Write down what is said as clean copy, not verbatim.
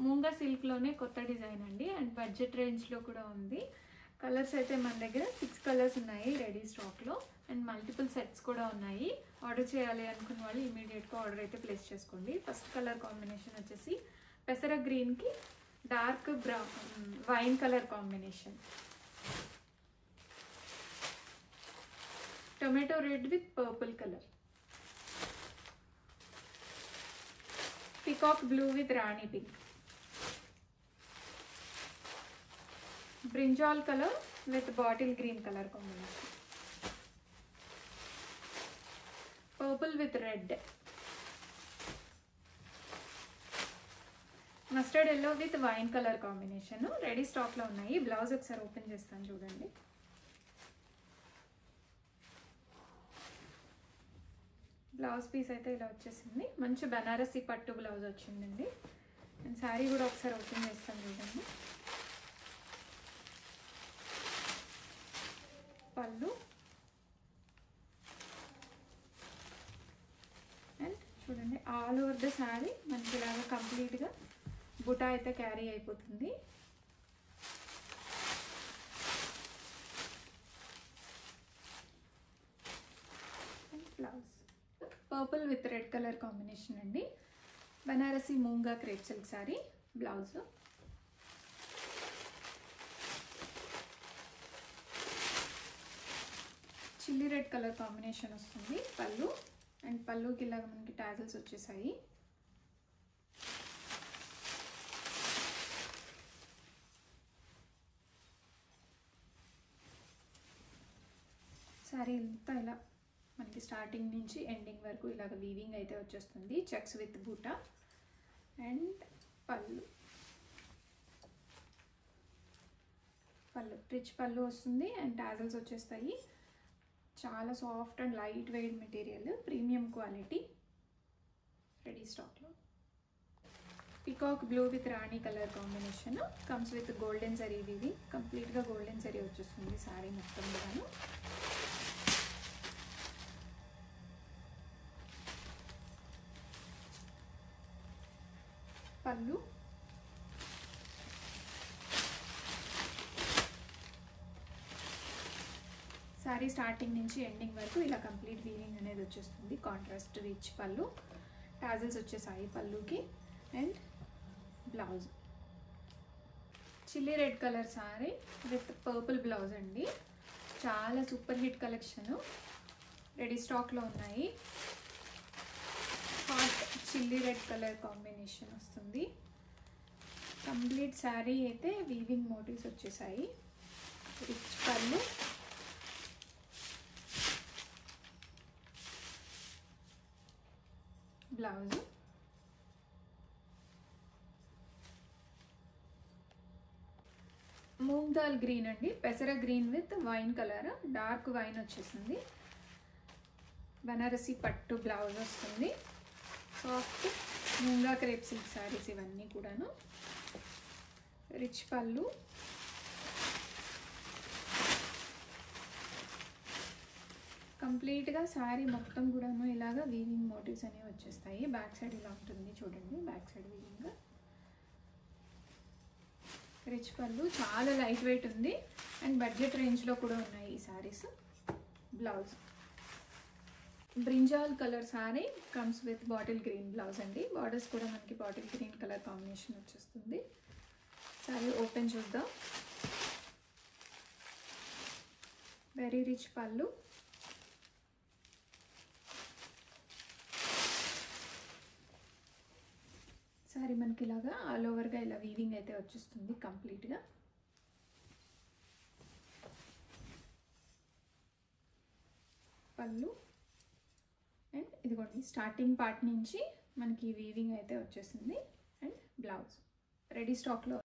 మూంగా సిల్క్లోనే కొత్త డిజైన్ అండి and budget రేంజ్లో కూడా ఉంది. కలర్స్ అయితే మన దగ్గర 6 కలర్స్ ఉన్నాయి రెడీ స్టాక్లో అండ్ మల్టిపుల్ సెట్స్ కూడా ఉన్నాయి. ఆర్డర్ చేయాలి అనుకున్న వాళ్ళు ఇమీడియట్గా ఆర్డర్ అయితే ప్లేస్ చేసుకోండి. ఫస్ట్ కలర్ కాంబినేషన్ వచ్చేసి పెసర గ్రీన్కి dark wine colour combination, tomato red with purple colour, peacock blue with Rani pink, brinjal colour with bottle green colour combination, purple with red, mustard yellow with wine colour combination. Ready స్టాక్లో ఉన్నాయి. Blouse ఒకసారి open చేస్తాను చూడండి. Blouse piece అయితే ఇలా వచ్చేసింది. మంచి బనారసి పట్టు బ్లౌజ్ వచ్చిందండి. అండ్ శారీ కూడా ఒకసారి ఓపెన్ చేస్తాను చూడండి. పళ్ళు అండ్ చూడండి ఆల్ ఓవర్ ద శారీ మనకి ఇలాగా కంప్లీట్గా బుటా అయితే క్యారీ అయిపోతుంది. Blouse purple with red colour combination అండి. Banarasi moonga crepe silk sari. Blouse chilli red colour combination వస్తుంది. పళ్ళు అండ్ పళ్ళుకి ఇలాగ మనకి టాజల్స్ వచ్చేసాయి. శారీ అంతా ఇలా మనకి స్టార్టింగ్ నుంచి ఎండింగ్ వరకు ఇలాగ వీవింగ్ అయితే వచ్చేస్తుంది. Checks with buta and pallu rich pallu వస్తుంది అండ్ టాజల్స్ వచ్చేస్తాయి. చాలా soft and lightweight material, premium quality, ready స్టాక్లో. Peacock blue with rani colour combination, comes with golden zari weaving. కంప్లీట్గా గోల్డెన్ జరీ వచ్చేస్తుంది శారీ మొత్తం కూడాను. పళ్ళు శారీ స్టార్టింగ్ నుంచి ఎండింగ్ వరకు ఇలా కంప్లీట్ వీవింగ్ అనేది వచ్చేస్తుంది. కాంట్రాస్ట్ రిచ్ పళ్ళు, టాజల్స్ వచ్చేసాయి పళ్ళుకి. And blouse chilli red colour sari with purple blouse అండి. చాలా సూపర్ హిట్ కలెక్షన్, రెడీ స్టాక్లో ఉన్నాయి. Hot chilli red colour combination వస్తుంది. కంప్లీట్ శారీ అయితే వీవింగ్ మోటివ్స్ వచ్చేసాయి. రిచ్ పళ్ళు, బ్లౌజ్ మూంగ్ దాల్ గ్రీన్ అండి. పెసర green with wine colour, dark wine వచ్చేసింది. బనారసి పట్టు బ్లౌజ్ వస్తుంది. సాఫ్ట్ మూంగా క్రేప్ సిల్క్ శారీస్ ఇవన్నీ కూడాను. రిచ్ పళ్ళు, కంప్లీట్గా శారీ మొత్తం కూడాను ఇలాగా వీవింగ్ మోటివ్స్ అనేవి వచ్చేస్తాయి. బ్యాక్ సైడ్ ఇలా ఉంటుంది చూడండి, బ్యాక్ సైడ్ వీవింగ్. రిచ్ పళ్ళు, చాలా లైట్ వెయిట్ ఉంది అండ్ బడ్జెట్ రేంజ్లో కూడా ఉన్నాయి ఈ saris. Blouse brinjal colour sari, comes with bottle green blouse అండి. బార్డర్స్ కూడా మనకి బాటిల్ గ్రీన్ కలర్ కాంబినేషన్ వచ్చేస్తుంది. శారీ ఓపెన్ చూద్దాం. వెరీ రిచ్ పళ్ళు, శారీ మనకి ఇలాగా ఆల్ ఓవర్గా ఇలా వీవింగ్ అయితే వచ్చేస్తుంది కంప్లీట్గా. పళ్ళు అండ్ ఇదిగోండి స్టార్టింగ్ పార్ట్ నుంచి మనకి వీవింగ్ అయితే వచ్చేసింది. అండ్ బ్లౌజ్ రెడీ స్టాక్లో